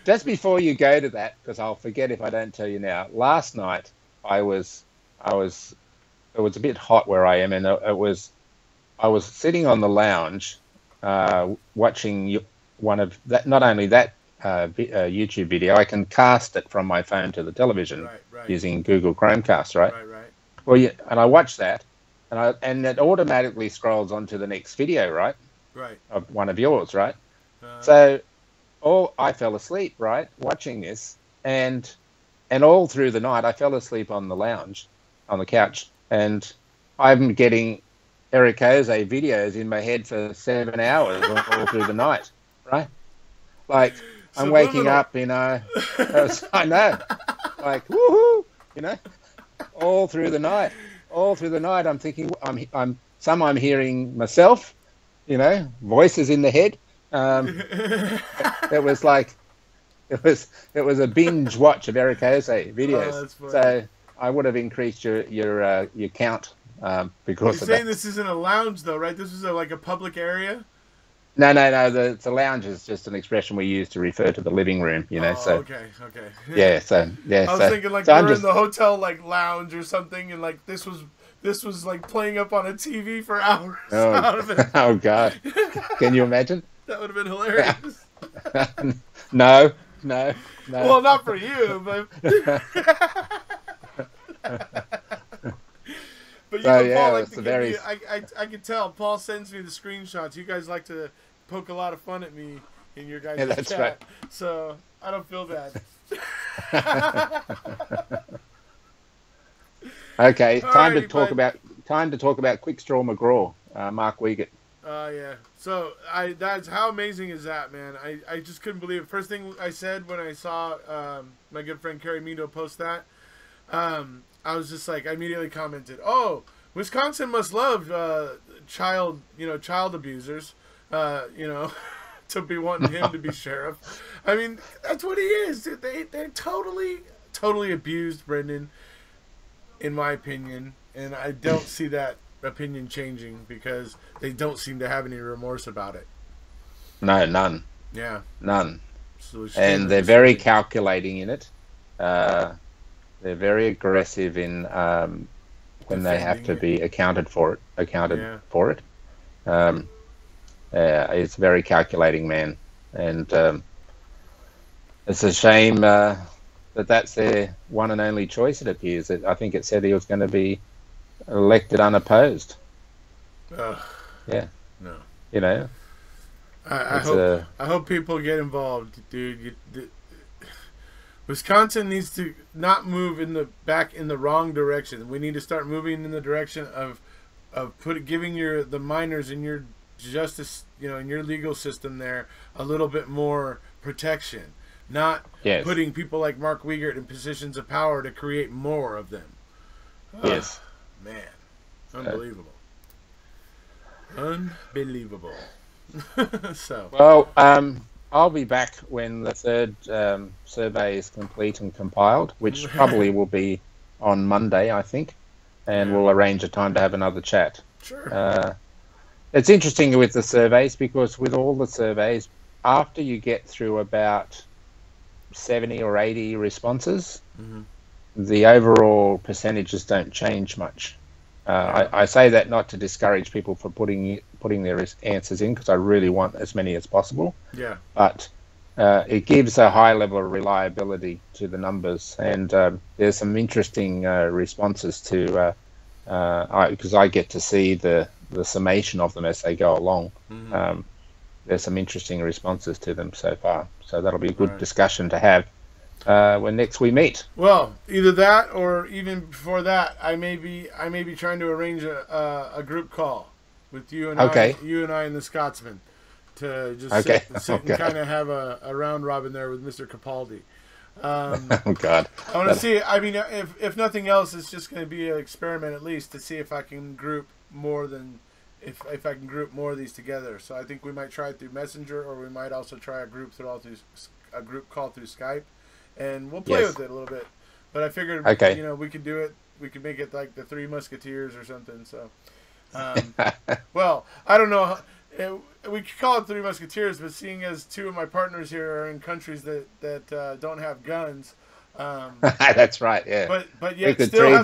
just before you go to that, because I'll forget if I don't tell you now. Last night it was a bit hot where I am, and I was sitting on the lounge watching one of that. Not only that YouTube video, I can cast it from my phone to the television using Google Chromecast, right? Right. Well, yeah, and I watched that, and it automatically scrolls onto the next video, right? Right. Of one of yours, right? So, I fell asleep, right, watching this, and all through the night I fell asleep on the lounge, on the couch, and I'm getting Eric Jose videos in my head for 7 hours all through the night, right? Like, I'm waking up, I know, like, woohoo, all through the night. I'm thinking, I'm hearing myself, voices in the head. It was a binge watch of Eric Jose videos. So I would have increased your count because of that. You're saying this isn't a lounge though, right? This is like a public area. No. The lounge is just an expression we use to refer to the living room. Oh, So okay. yeah. So yeah. I was thinking like so we're in the hotel like lounge or something, and like this was like playing up on a TV for hours. Oh, oh God! Can you imagine? That would have been hilarious. No. Well, not for you, but but you So, and Paul yeah, like it's to a give very- me. I could tell. Paul sends me the screenshots. You guys like to poke a lot of fun at me in your guys' Yeah, that's chat, right. so I don't feel bad. Okay, time Alrighty, to talk about Quick Straw McGraw, Mark Wiegert. Yeah. So that's how amazing is that, man? I just couldn't believe it. First thing I said when I saw my good friend Kerry Mito post that, I was just like, I immediately commented, "Oh, Wisconsin must love child abusers, to be wanting him to be sheriff." I mean, that's what he is. They're totally abused Brendan, in my opinion, and I don't see that opinion changing because they don't seem to have any remorse about it. No, none. Yeah, None. so And they're very calculating in it. They're very aggressive in when they have to be accounted for it. It's a very calculating man, and it's a shame that's their one and only choice. It appears. I think it said he was going to be elected unopposed. Yeah. No. I hope people get involved, dude. Wisconsin needs to not move in the wrong direction. We need to start moving in the direction of giving the minors in your justice, in your legal system there a little bit more protection. Not putting people like Mark Wiegert in positions of power to create more of them. Yes. Man. Unbelievable. Unbelievable. So. Well, I'll be back when the third survey is complete and compiled, which probably will be on Monday, I think, and we'll arrange a time to have another chat. Sure. It's interesting with the surveys because with all the surveys, after you get through about 70 or 80 responses, the overall percentages don't change much. I say that not to discourage people from putting their answers in, because I really want as many as possible. Yeah. But it gives a high level of reliability to the numbers, and there's some interesting responses to because I get to see the summation of them as they go along. There's some interesting responses to them so far, so that'll be a good discussion to have when next we meet. Well, either that or even before that, I may be trying to arrange a group call with you and I and the Scotsman to just sit and kind of have a round robin there with Mr. Capaldi. Oh God! I want to see. I mean, if nothing else, it's just going to be an experiment at least to see if I can group more than if I can group more of these together. So I think we might try it through Messenger, or we might also try a group call through Skype, and we'll play with it a little bit. But I figured, we could do it. We could make it like the Three Musketeers or something. So, well, I don't know. We could call it Three Musketeers, but seeing as two of my partners here are in countries that don't have guns. That's right. Yeah. But yet still have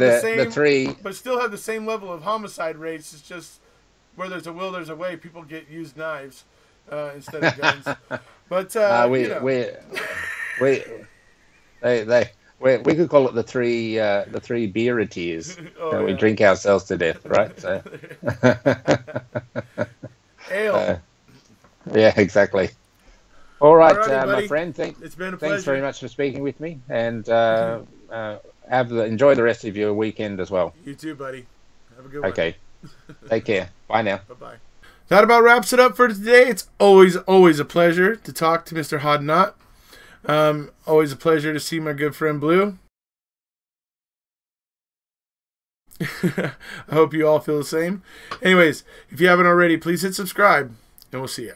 still have the same level of homicide rates. It's just where there's a will, there's a way. People used knives instead of guns. But we could call it the three beer-atiers. We drink ourselves to death, right? So. Ale. Yeah, exactly. All right, Alrighty, my friend. It's been a pleasure. Thanks very much for speaking with me, and enjoy the rest of your weekend as well. You too, buddy. Have a good one. Okay. Take care. Bye now. Bye-bye. That about wraps it up for today. It's always a pleasure to talk to Mr. Hoddinott. Always a pleasure to see my good friend Blue. I hope you all feel the same. Anyways, if you haven't already, please hit subscribe, and we'll see you.